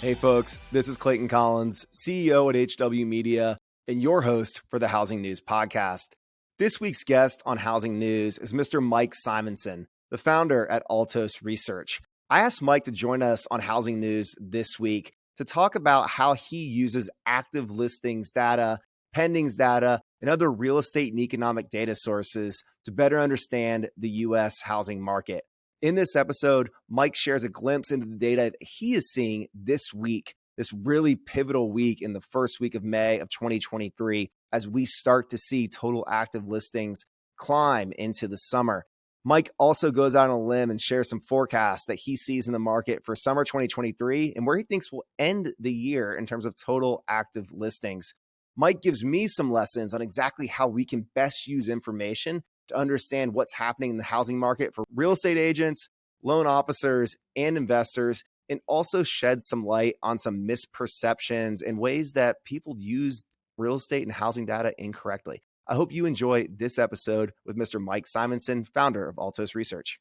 Hey folks, this is Clayton Collins, CEO at HW Media, and your host for the Housing News Podcast. This week's guest on Housing News is Mr. Mike Simonsen, the founder at Altos Research. I asked Mike to join us on Housing News this week to talk about how he uses active listings data, pendings data, and other real estate and economic data sources to better understand the U.S. housing market. In this episode, Mike shares a glimpse into the data that he is seeing this week, this really pivotal week in the first week of May of 2023, as we start to see total active listings climb into the summer. Mike also goes out on a limb and shares some forecasts that he sees in the market for summer 2023 and where he thinks we'll end the year in terms of total active listings. Mike gives me some lessons on exactly how we can best use information to understand what's happening in the housing market for real estate agents, loan officers, and investors, and also shed some light on some misperceptions and ways that people use real estate and housing data incorrectly. I hope you enjoy this episode with Mr. Mike Simonsen, founder of Altos Research.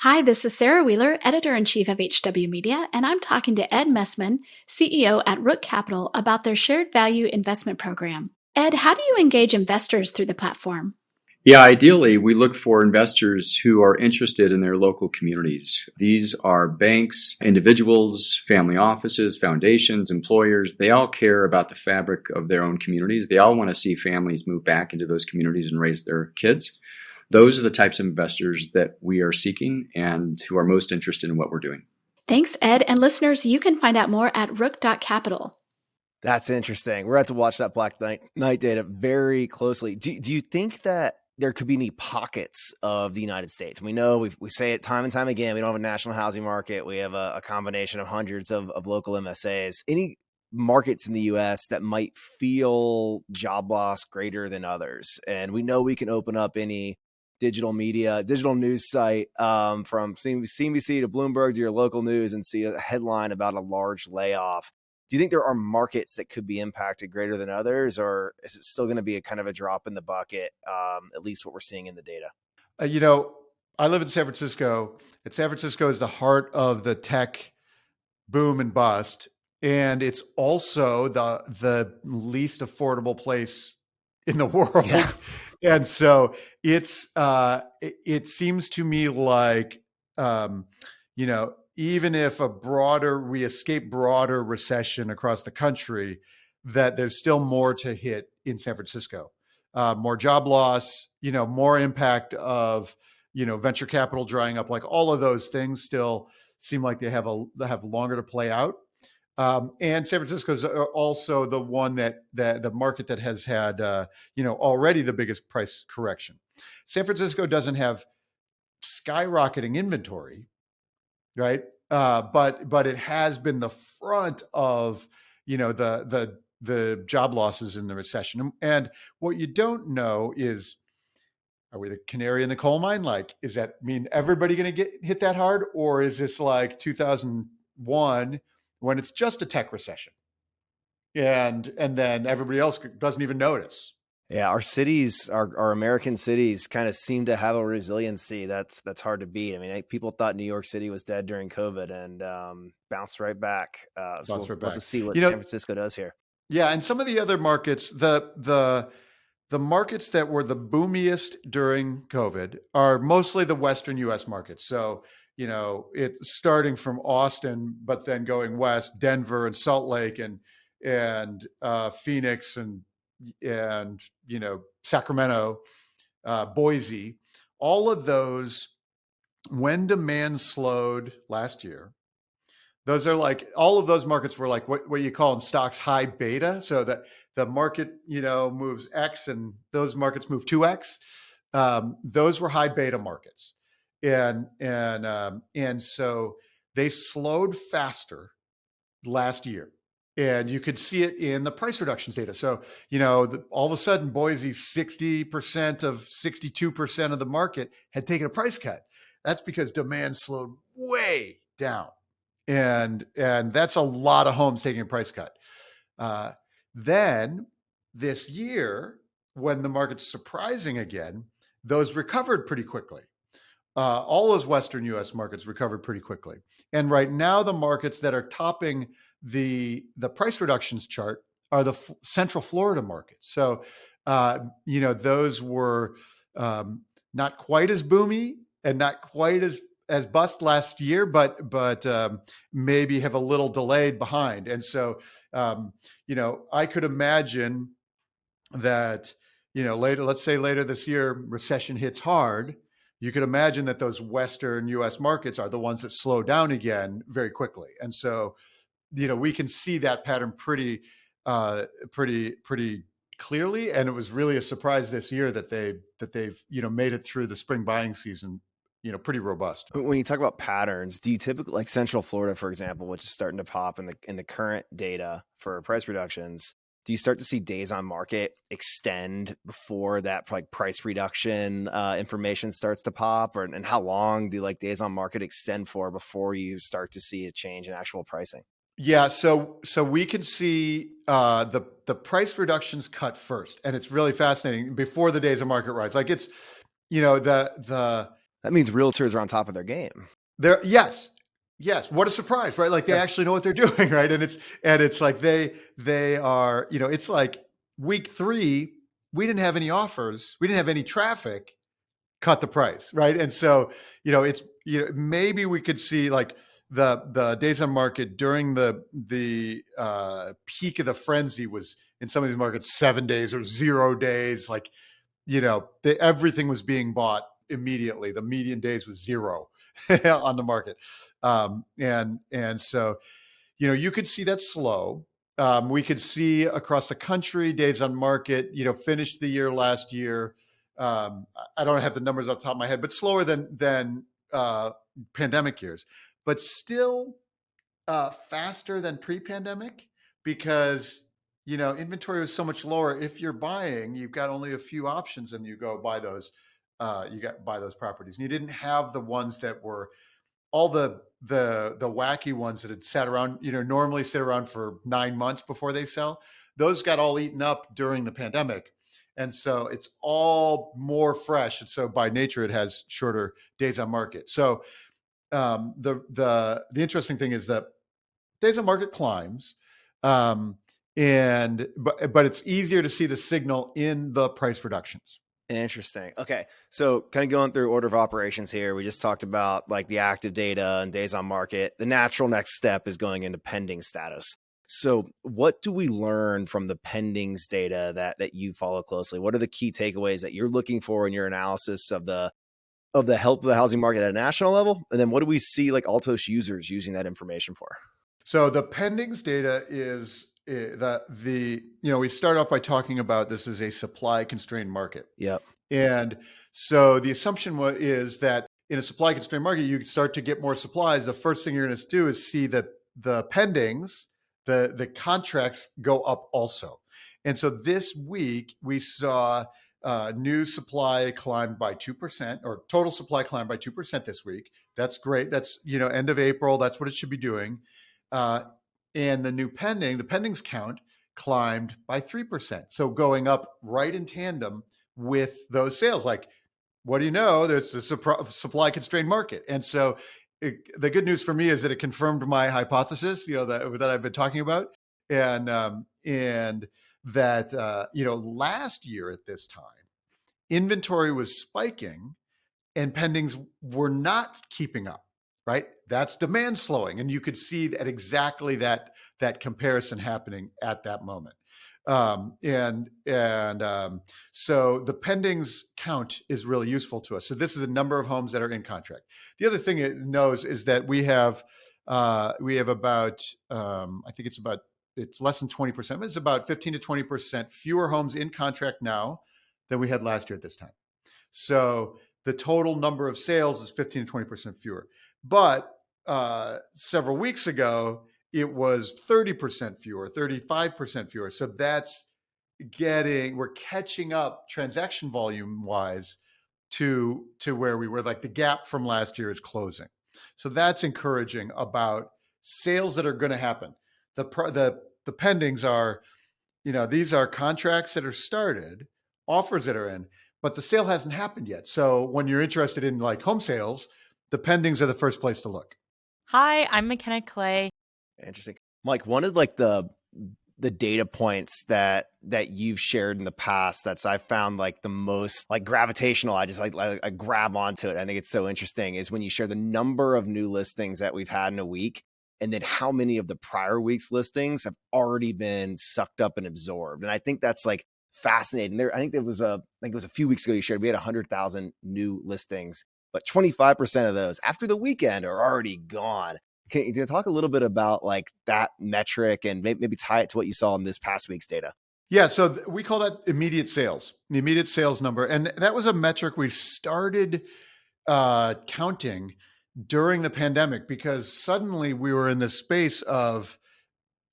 Hi, this is Sarah Wheeler, editor-in-chief of HW Media, and I'm talking to Ed Messman, CEO at Rook Capital, about their shared value investment program. Ed, how do you engage investors through the platform? Yeah, ideally, we look for investors who are interested in their local communities. These are banks, individuals, family offices, foundations, employers. They all care about the fabric of their own communities. They all want to see families move back into those communities and raise their kids. Those are the types of investors that we are seeking and who are most interested in what we're doing. Thanks, Ed. And listeners, you can find out more at rook.capital. That's interesting. We're going to have to watch that Black Knight data very closely. Do you think that there could be any pockets of the United States? We know we say it time and time again. We don't have a national housing market. We have a combination of hundreds of local MSAs. Any markets in the U.S. that might feel job loss greater than others? And we know we can open up any digital media, digital news site from CNBC to Bloomberg to your local news and see a headline about a large layoff. Do you think there are markets that could be impacted greater than others, or is it still going to be a kind of a drop in the bucket, at least what we're seeing in the data? I live in San Francisco, and San Francisco is the heart of the tech boom and bust, and it's also the least affordable place in the world. Yeah. And so it seems to me like, even if we escape broader recession across the country, that there's still more to hit in San Francisco. More job loss, more impact of, venture capital drying up, like all of those things still seem like they have longer to play out. And San Francisco is also the one that the market that has had, already the biggest price correction. San Francisco doesn't have skyrocketing inventory, right? But it has been the front of, the job losses in the recession. And what you don't know is, are we the canary in the coal mine? Like, does that mean everybody going to get hit that hard? Or is this like 2001 when it's just a tech recession? And then everybody else doesn't even notice. Yeah, our cities, our American cities kind of seem to have a resiliency that's hard to beat. I mean, people thought New York City was dead during COVID and bounced right back. So we'll have to see what San Francisco does here. Yeah, and some of the other markets, the markets that were the boomiest during COVID are mostly the Western U.S. markets. So, it's starting from Austin, but then going west, Denver and Salt Lake and Phoenix and Sacramento, Boise, all of those, when demand slowed last year, those are like, all of those markets were like what you call in stocks high beta. So that the market, moves X and those markets move 2X. Those were high beta markets. And so they slowed faster last year. And you could see it in the price reductions data. So, all of a sudden, Boise, 62% of the market had taken a price cut. That's because demand slowed way down. And that's a lot of homes taking a price cut. Then this year, when the market's surprising again, those recovered pretty quickly. All those Western U.S. markets recovered pretty quickly. And right now, the markets that are topping the price reductions chart are the Central Florida markets. So, those were not quite as boomy and not quite as bust last year, but maybe have a little delayed behind. And so, I could imagine that, let's say later this year, recession hits hard. You could imagine that those Western U.S. markets are the ones that slow down again very quickly. And so, we can see that pattern pretty clearly. And it was really a surprise this year that they've made it through the spring buying season, pretty robust. When you talk about patterns, do you typically, like Central Florida, for example, which is starting to pop in the current data for price reductions, do you start to see days on market extend before that like price reduction information starts to pop, and how long do like days on market extend for before you start to see a change in actual pricing? Yeah, so we can see the price reductions cut first, and it's really fascinating before the days of market rise. Like it's, that means realtors are on top of their game. Yes. What a surprise, right? Like they actually know what they're doing, right? And it's like they are, it's like week 3, we didn't have any offers, we didn't have any traffic, cut the price, right? And so, it's maybe we could see like the days on market during the peak of the frenzy was in some of these markets 7 days or 0 days, like everything was being bought immediately. The median days was 0 on the market. And so, you could see that slow. We could see across the country, days on market, finished the year last year. I don't have the numbers off the top of my head, but slower than pandemic years, but still faster than pre-pandemic because, inventory was so much lower. If you're buying, you've got only a few options and you go buy those. Buy those properties, and you didn't have the ones that were all the wacky ones that had sat around, normally sit around for 9 months before they sell. Those got all eaten up during the pandemic. And so it's all more fresh. And so by nature, it has shorter days on market. So the interesting thing is that days on market climbs, but it's easier to see the signal in the price reductions. Interesting. Okay. So kind of going through order of operations here, we just talked about like the active data and days on market. The natural next step is going into pending status. So what do we learn from the pendings data that you follow closely? What are the key takeaways that you're looking for in your analysis of the health of the housing market at a national level? And then what do we see like Altos users using that information for? So the pendings data is we start off by talking about this is a supply constrained market. Yep. And so the assumption is that in a supply constrained market, you start to get more supplies. The first thing you're going to do is see that the pendings, the contracts go up also. And so this week we saw new supply climbed by 2%, or total supply climbed by 2% this week. That's great. That's, end of April. That's what it should be doing. And the pendings count climbed by 3%. So going up right in tandem with those sales. Like, what do you know? There's a supply constrained market. And so the good news for me is that it confirmed my hypothesis, that I've been talking about. And that, last year at this time, inventory was spiking and pendings were not keeping up. Right? That's demand slowing. And you could see that exactly that comparison happening at that moment. So the pendings count is really useful to us. So this is the number of homes that are in contract. The other thing it knows is that we have about, I think it's less than 20%, but it's about 15 to 20% fewer homes in contract now than we had last year at this time. So the total number of sales is 15 to 20% fewer. But several weeks ago, it was 30% fewer, 35% fewer. So we're catching up transaction volume wise to where we were. Like the gap from last year is closing. So that's encouraging about sales that are going to happen. The pendings are, these are contracts that are started, offers that are in, but the sale hasn't happened yet. So when you're interested in like home sales, the pendings are the first place to look. Hi, I'm McKenna Clay. Interesting. Mike, one of like the data points that you've shared in the past that's I found like the most like gravitational, I just I grab onto it. I think it's so interesting is when you share the number of new listings that we've had in a week, and then how many of the prior week's listings have already been sucked up and absorbed. And I think that's like fascinating. I think it was a few weeks ago you shared we had 100,000 new listings, but 25% of those after the weekend are already gone. Can you talk a little bit about like that metric and maybe tie it to what you saw in this past week's data? Yeah, so we call that immediate sales, the immediate sales number. And that was a metric we started counting during the pandemic because suddenly we were in this space of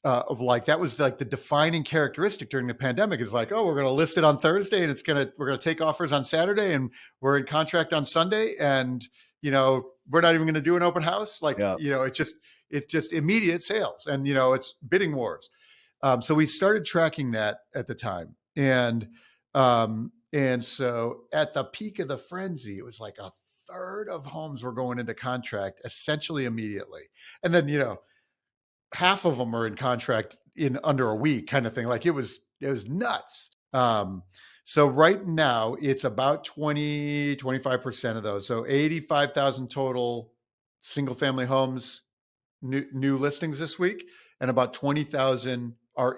like that was like the defining characteristic during the pandemic is like, oh, we're going to list it on Thursday and we're going to take offers on Saturday and we're in contract on Sunday and we're not even going to do an open house. Like, Yeah. It's just immediate sales and it's bidding wars. So we started tracking that at the time. And so at the peak of the frenzy, it was like a third of homes were going into contract essentially immediately. And then, half of them are in contract in under a week kind of thing. Like it was nuts. So right now it's about 25% of those. So 85,000 total single family homes, new listings this week, and about 20,000 are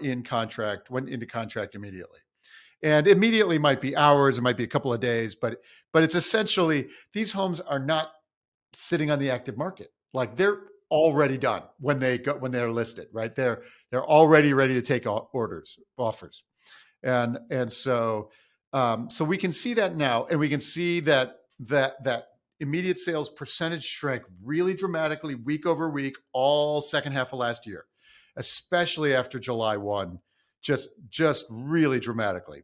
went into contract immediately. And immediately might be hours, it might be a couple of days, but it's essentially these homes are not sitting on the active market. Like they're already done when they're listed, right? They're already ready to take offers. And so we can see that now, and we can see that immediate sales percentage shrank really dramatically week over week, all second half of last year, especially after July 1, just really dramatically.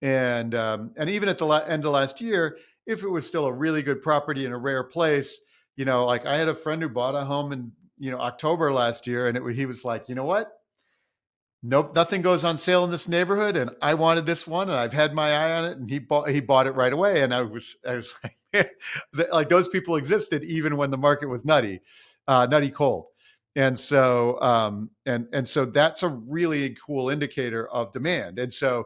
And even at the end of last year, if it was still a really good property in a rare place, like I had a friend who bought a home in, October last year, and he was like, you know what? Nope, nothing goes on sale in this neighborhood, and I wanted this one, and I've had my eye on it, and he bought it right away, and I was like, like those people existed even when the market was nutty cold, and so so that's a really cool indicator of demand, and so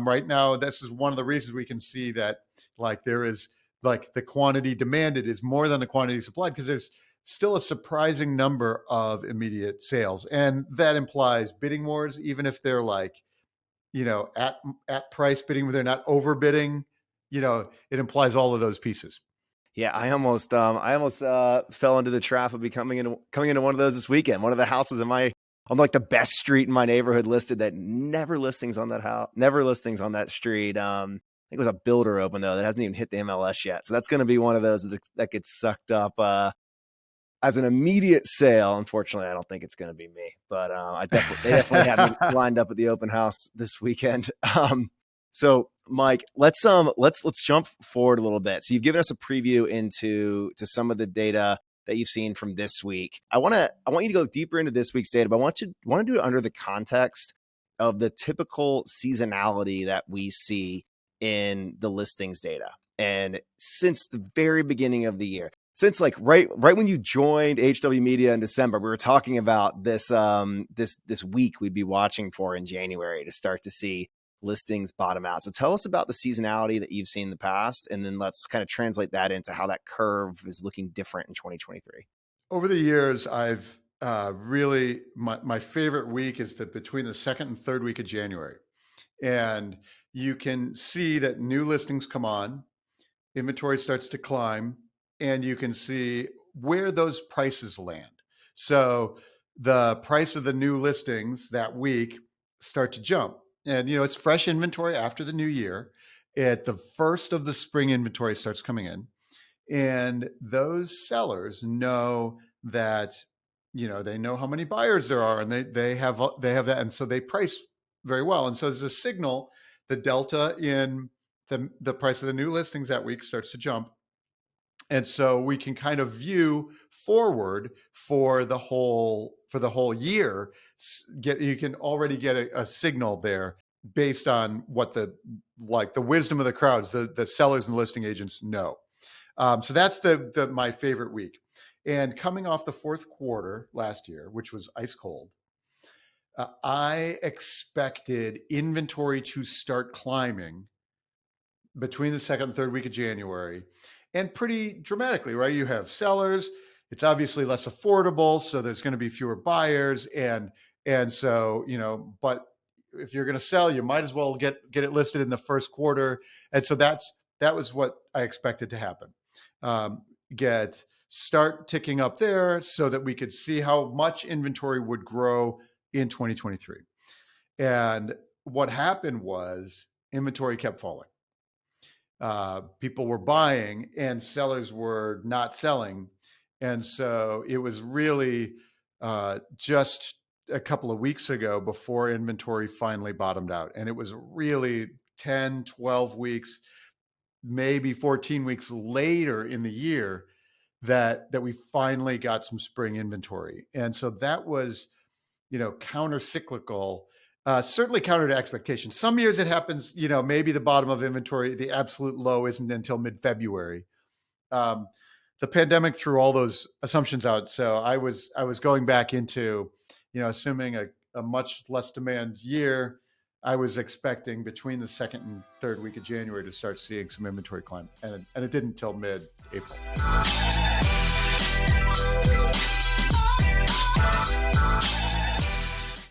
right now this is one of the reasons we can see that like there is like the quantity demanded is more than the quantity supplied because there's still a surprising number of immediate sales. And that implies bidding wars, even if they're like, at price bidding, where they're not overbidding, it implies all of those pieces. Yeah, I almost fell into the trap of coming into one of those this weekend. One of the houses on like the best street in my neighborhood listed that never listings on that house, never listings on that street. I think it was a builder open though that hasn't even hit the MLS yet. So that's going to be one of those that gets sucked up as an immediate sale. Unfortunately, I don't think it's going to be me, but they definitely had me lined up at the open house this weekend. So Mike, let's jump forward a little bit. So you've given us a preview into some of the data that you've seen from this week. I want you to go deeper into this week's data, but I want to do it under the context of the typical seasonality that we see in the listings data. And since the very beginning of the year, since like right when you joined HW Media in December, we were talking about this this week we'd be watching for in January to start to see listings bottom out. So tell us about the seasonality that you've seen in the past, and then let's kind of translate that into how that curve is looking different in 2023. Over the years, I've really my favorite week is between the second and third week of January, and you can see that new listings come on, inventory starts to climb, and you can see where those prices land. So the price of the new listings that week start to jump. And, it's fresh inventory after the new year. At the first of the spring inventory starts coming in. And those sellers know that, they know how many buyers there are and they have that. And so they price very well. And so there's a signal, the delta in the price of the new listings that week starts to jump. And so we can kind of view forward for the whole year. You can already get a signal there based on what the wisdom of the crowds, the sellers and listing agents know. So that's my favorite week. And coming off the fourth quarter last year, which was ice cold, I expected inventory to start climbing between the second and third week of January, and pretty dramatically, right? You have sellers. It's obviously less affordable, so there's going to be fewer buyers, and so but if you're going to sell, you might as well get it listed in the first quarter, and so that was what I expected to happen. Start ticking up there so that we could see how much inventory would grow in 2023. And what happened was inventory kept falling. People were buying and sellers were not selling. And so it was really just a couple of weeks ago before inventory finally bottomed out. And it was really 10, 12 weeks, maybe 14 weeks later in the year that we finally got some spring inventory. And so that was, counter-cyclical, certainly counter to expectations. Some years it happens, maybe the bottom of inventory, the absolute low isn't until mid-February. The pandemic threw all those assumptions out. So I was going back into, assuming a much less demand year, I was expecting between the second and third week of January to start seeing some inventory climb. And it didn't until mid-April.